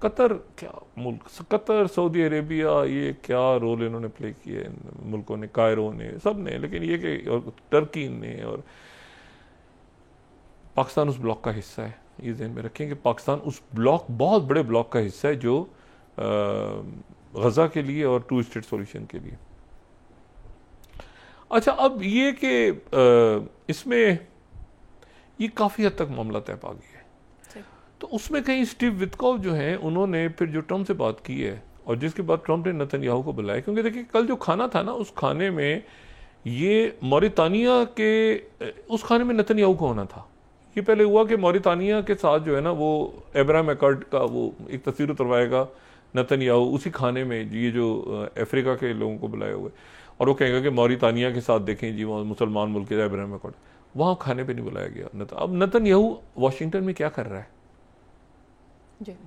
Qatar क्या मुल्क, Qatar, Saudi Arabia, ये क्या रोल इन्होंने प्ले किए इन मुल्कों ने, कायरो ने, सब ने, लेकिन ये कि और टर्की ने, और पाकिस्तान उस ब्लॉक का हिस्सा है। ये ध्यान में रखें कि पाकिस्तान उस ब्लॉक, बहुत बड़े ब्लॉक का हिस्सा है जो गजा के लिए और टू स्टेट सॉल्यूशन के लिए। अच्छा, अब ये कि इसमें ये काफ़ी हद तक मामला तय पा गया है, तो उसमें कहीं स्टीव विटकॉफ जो हैं उन्होंने फिर जो ट्रंप से बात की है, और जिसके बाद ट्रंप ने नेतन्याहू को बुलाया, क्योंकि देखिए कल जो खाना था ना, उस खाने में ये मौरितानिया के, उस खाने में नेतन्याहू को होना था। ये पहले हुआ कि मौरितानिया के साथ जो है ना वो अब्राहम अकॉर्ड का वो एक तस्वीर उतरवाएगा नेतन्याहू उसी खाने में, ये जो अफ्रीका के लोगों को बुलाए हुए, और वो कहेगा कि मौरितानिया के साथ देखें जी, वहाँ मुसलमान मुल्क है अब्राहम अकॉर्ड, वहाँ खाने पे नहीं बुलाया गया। अब नेतन्याहू वाशिंगटन में क्या कर रहा है?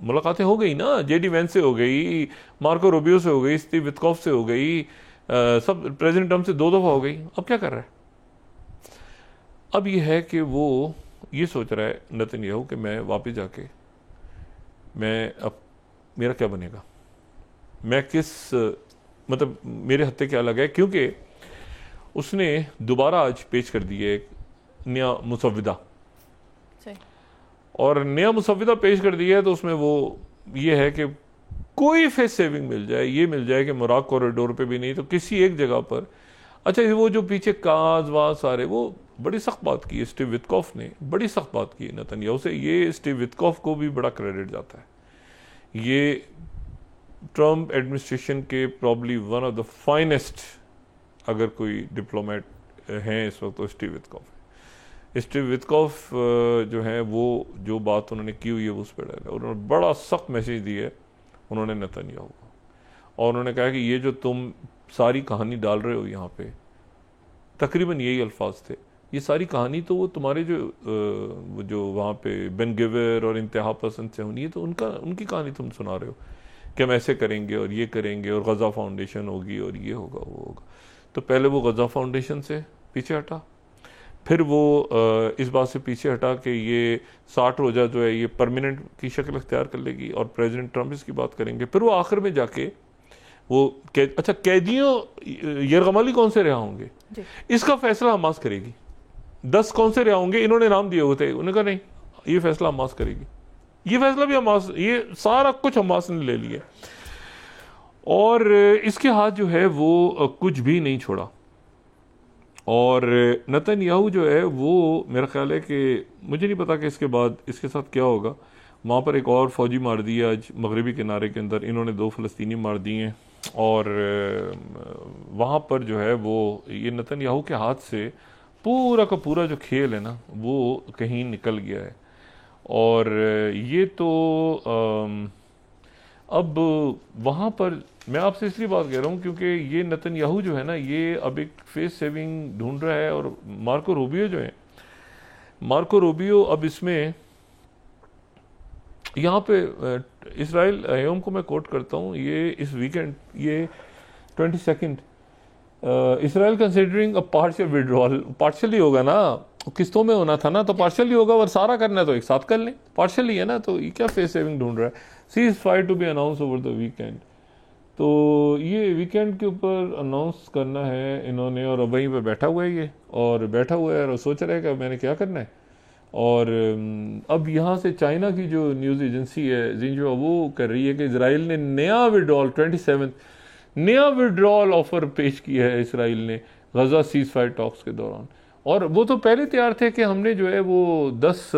मुलाकातें हो गई ना, जेडी वैंस से हो गई, मार्को रूबियो से हो गई, स्टीव विटकॉफ से हो गई, सब प्रेसिडेंट ट्रंप से 2 दफा हो गई। अब क्या कर रहा है? अब ये है कि वो ये सोच रहा है नेतन्याहू कि मैं वापस जाके मैं अब मेरा क्या बनेगा, मैं किस, मतलब मेरे हत्थे क्या लगा है, क्योंकि उसने दोबारा आज पेश कर दी है एक नया मुसव्विदा, और नया मुसव्विदा पेश कर दिया है, तो उसमें वो ये है कि कोई फेस सेविंग मिल जाए, ये मिल जाए कि मुराद कॉरिडोर पे भी नहीं तो किसी एक जगह पर। अच्छा, वो जो पीछे काज वाज सारे, वो बड़ी सख्त बात की है स्टीव विटकॉफ ने, बड़ी सख्त बात की है नेतन्याहू से। ये स्टीव विटकॉफ को भी बड़ा क्रेडिट जाता है। ये ट्रंप एडमिनिस्ट्रेशन के probably one of the finest, अगर कोई डिप्लोमेट हैं इस वक्त तो स्टीव विटकॉफ है। स्टीव विटकॉफ जो है वो जो बात उन्होंने की हुई है उस पर डाला, उन्होंने बड़ा सख्त मैसेज दिया है उन्होंने नेतन्याहू को, और उन्होंने कहा कि ये जो तुम सारी कहानी डाल रहे हो यहाँ पे, तकरीबन यही अल्फाज थे, ये सारी कहानी तो वो तुम्हारे जो वहाँ पे बेन गिवर और इंतहा पसंद से होनी है, तो उनकी कहानी तुम सुना रहे हो कि हम ऐसे करेंगे और ये करेंगे और गजा फाउंडेशन होगी और ये होगा वो होगा। तो पहले वो गजा फाउंडेशन से पीछे हटा, फिर वो इस बात से पीछे हटा कि ये 60 रोज़ा जो है ये परमानेंट की शक्ल अख्तियार कर लेगी और प्रेसिडेंट ट्रंप इसकी बात करेंगे। फिर वो आखिर में जाके वो अच्छा, कैदियों यरगमाली कौन से रिहा होंगे इसका फैसला हमास करेगी। 10 कौन से रिहा होंगे इन्होंने नाम दिए हुए थे, उन्होंने कहा नहीं, ये फैसला हमास करेगी। ये फैसला भी हमास, ये सारा कुछ हमास ने ले लिया, और इसके हाथ जो है वो कुछ भी नहीं छोड़ा। और नेतन्याहू जो है वो मेरा ख्याल है कि मुझे नहीं पता कि इसके बाद इसके साथ क्या होगा। वहाँ पर एक और फौजी मार दी है आज मगरबी किनारे के अंदर, इन्होंने 2 फ़लस्तीनी मार दिए हैं, और वहाँ पर जो है वो ये नेतन्याहू के हाथ से पूरा का पूरा जो खेल है ना वो कहीं निकल गया है। और ये तो अब वहाँ पर मैं आपसे इसलिए बात कह रहा हूँ क्योंकि ये नेतन्याहू जो है ना ये अब एक फेस सेविंग ढूंढ रहा है, और मार्को रूबियो जो है, मार्को रूबियो अब इसमें यहाँ पे इसराइल अयोम को मैं कोट करता हूँ, ये इस वीकेंड ये 22 Israel considering a partial withdrawal, partially होगा ना, किस्तों में होना था ना, तो पार्शियली होगा, और सारा करना है तो एक साथ कर लें, पार्शियली है ना, तो ये क्या फेस सेविंग ढूंढ रहा है। Ceasefire to be announce over the weekend, तो ये वीकेंड के ऊपर अनाउंस करना है इन्होंने, और वहीं पर बैठा हुआ है ये, और बैठा हुआ है और सोच रहा है कि मैंने क्या करना है। और अब यहाँ से चाइना की जो न्यूज़ एजेंसी है जिंजुआ वो कर रही है कि इसराइल ने नया विड्रॉल 27 नया विड्रॉल ऑफर पेश किया है इसराइल ने गजा सीज फायर टॉक्स के दौरान। और वो तो पहले तैयार थे कि हमने जो है वो 10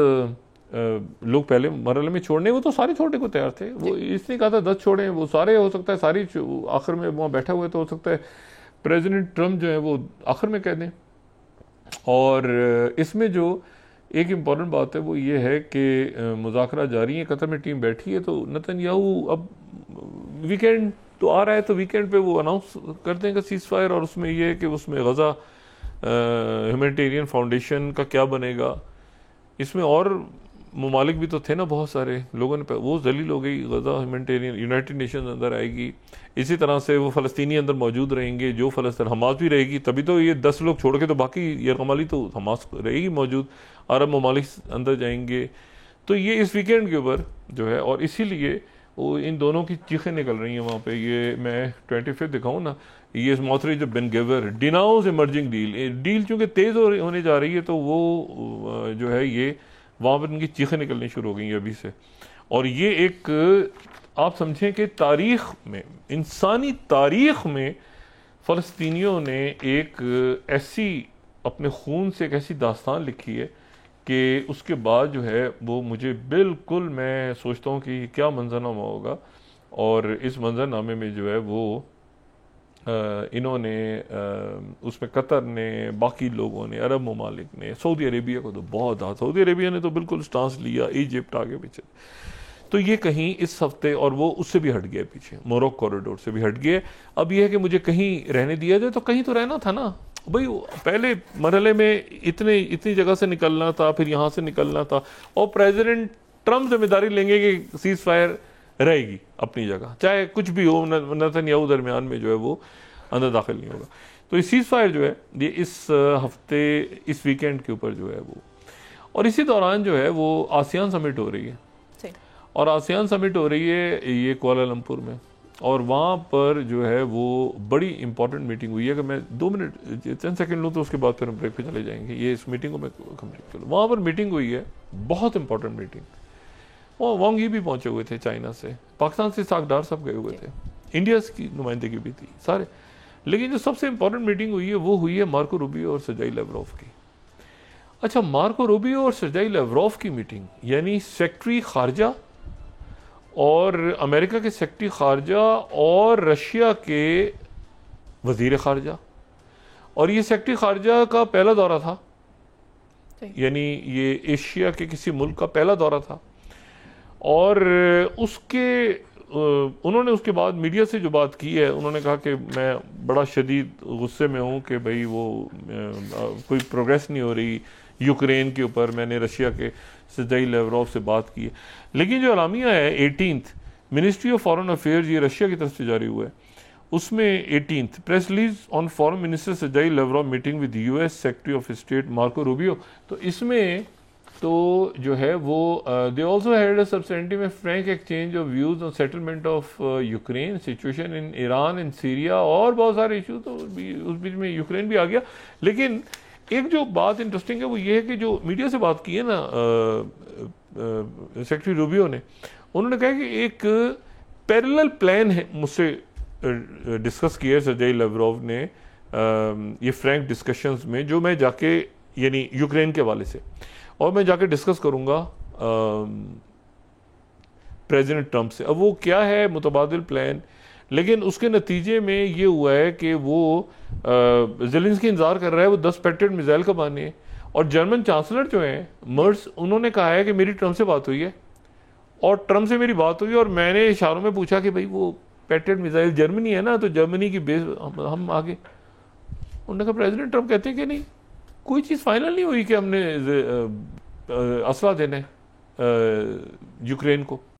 लोग पहले मरहले में छोड़ने, वो तो सारे छोड़ने को तैयार थे, वो इसने कहा था 10 छोड़े, वो सारे हो सकता है सारी आखिर में वहाँ बैठा हुआ है, तो हो सकता है प्रेसिडेंट ट्रंप जो है वो आखिर में कह दें। और इसमें जो एक इम्पॉर्टेंट बात है वो ये है कि मुज़ाकरा जारी है, कतर में टीम बैठी है, तो नेतन्याहू अब वीकेंड तो आ रहा है, तो वीकेंड पे वो अनाउंस कर देंगे सीज फायर, और उसमें ये है कि उसमें गजा ह्यूमैनिटेरियन फाउंडेशन का क्या बनेगा। इसमें और ममालिक भी तो थे ना, बहुत सारे लोगों ने, वो जलील हो गई, गजा ह्यूमैनिटेरियन यूनाइटेड नेशंस अंदर आएगी, इसी तरह से वो फ़लस्तीनी अंदर मौजूद रहेंगे, जो फ़लस्तीन हमास भी रहेगी, तभी तो ये 10 लोग छोड़ के तो बाकी यरगमाली तो हमास रहेगी मौजूद, अरब ममालिक अंदर जाएंगे। तो ये इस वीकेंड के ऊपर जो है, और इसीलिए वो इन दोनों की चीखें निकल रही हैं वहाँ पे। ये मैं 25 दिखाऊँ ना, ये स्मॉथरिज बेन गिवर डिनाउंस इमर्जिंग डील चूँकि तेज़ होने जा रही है, तो वो जो है ये वहाँ पर इनकी चीखें निकलनी शुरू हो गई हैं अभी से। और ये एक आप समझें कि तारीख़ में, इंसानी तारीख़ में फ़लस्तीनियों ने एक ऐसी अपने खून से एक ऐसी दास्तान लिखी है कि उसके बाद जो है वो मुझे बिल्कुल, मैं सोचता हूँ कि क्या मंजरनामा होगा। और इस मंजरनामे में जो है वो इन्होंने उसमें कतर ने, बाकी लोगों ने, अरब ममालिक ने, सऊदी अरेबिया को तो बहुत था, सऊदी अरेबिया ने तो बिल्कुल स्टांस लिया, इजिप्ट आगे पीछे। तो ये कहीं इस हफ्ते, और वो उससे भी हट गया पीछे, मोरक्को कॉरिडोर से भी हट गया। अब ये है कि मुझे कहीं रहने दिया जाए, तो कहीं तो रहना था ना भाई। पहले मरहले में इतनी जगह से निकलना था, फिर यहाँ से निकलना था, और प्रेसिडेंट ट्रम्प जिम्मेदारी लेंगे कि सीज फायर रहेगी अपनी जगह, चाहे कुछ भी हो, नेतन्याहू दरमियान में जो है वो अंदर दाखिल नहीं होगा। तो ये सीज फायर जो है ये इस हफ्ते, इस वीकेंड के ऊपर जो है वो, और इसी दौरान जो है वो आसियान समिट हो रही है। और आसियान समिट हो रही है ये कुआलालंपुर में, और वहाँ पर जो है वो बड़ी इंपॉर्टेंट मीटिंग हुई है। कि मैं 2 मिनट 10 सेकंड लूँ तो उसके बाद फिर हम ब्रेक पे चले जाएंगे। ये इस मीटिंग को मैं कंप्लीट करूँ। वहाँ पर मीटिंग हुई है, बहुत इंपॉर्टेंट मीटिंग। वो वांग यी भी पहुँचे हुए थे चाइना से, पाकिस्तान से साकडार सब गए हुए थे, इंडिया की नुमाइंदगी भी थी सारे। लेकिन जो सबसे इंपॉर्टेंट मीटिंग हुई है वो हुई है मार्को रूबियो और सर्जेई लैवरोव की। अच्छा, मार्को रूबियो और सर्जेई लैवरोव की मीटिंग, यानी सेक्रेटरी खारजा और अमेरिका के सेक्रेटरी खारजा और रशिया के वजीर खारजा, और ये सेक्रेटरी खारजा का पहला दौरा था, यानी ये एशिया के किसी मुल्क का पहला दौरा था। और उन्होंने उसके बाद मीडिया से जो बात की है, उन्होंने कहा कि मैं बड़ा शदीद गुस्से में हूँ कि भाई वो कोई प्रोग्रेस नहीं हो रही यूक्रेन के ऊपर। मैंने रशिया के सर्जेई लैवरोव से बात की है, लेकिन जो अलामिया है 18th ministry of foreign affairs, ये रशिया की तरफ से जारी हुआ है, उसमें 18th press release on foreign minister Sergei Lavrov meeting with US secretary of state Marco Rubio. तो इसमें तो जो है वो they also had a substantive and frank exchange of views on settlement of Ukraine, situation in Iran, in Syria, और बहुत सारे issue. तो उस बीच में यूक्रेन भी आ गया। लेकिन एक जो बात इंटरेस्टिंग है वो ये है कि जो मीडिया से बात की है ना सेक्रेटरी रूबियो ने, उन्होंने कहा कि एक पैरेलल प्लान है मुझसे डिस्कस किया है सर्जेई लैवरोव ने ये फ्रैंक डिस्कशंस में, जो मैं जाके, यानी यूक्रेन के हवाले से, और मैं जाके डिस्कस करूंगा प्रेसिडेंट ट्रंप से। अब वो क्या है मुतबादिल प्लान, लेकिन उसके नतीजे में ये हुआ है कि वो ज़ेलेंस्की इंतजार कर रहा है वो 10 पैट्रियट मिसाइल कब आने हैं। और जर्मन चांसलर जो हैं मर्स, उन्होंने कहा है कि मेरी ट्रंप से बात हुई है, और ट्रंप से मेरी बात हुई, और मैंने इशारों में पूछा कि भाई वो पैट्रियट मिसाइल जर्मनी है ना, तो जर्मनी की बेस हम आगे। उन्होंने कहा, प्रेसिडेंट ट्रंप कहते हैं कि नहीं, कोई चीज़ फाइनल नहीं हुई कि हमने असला देना है यूक्रेन को।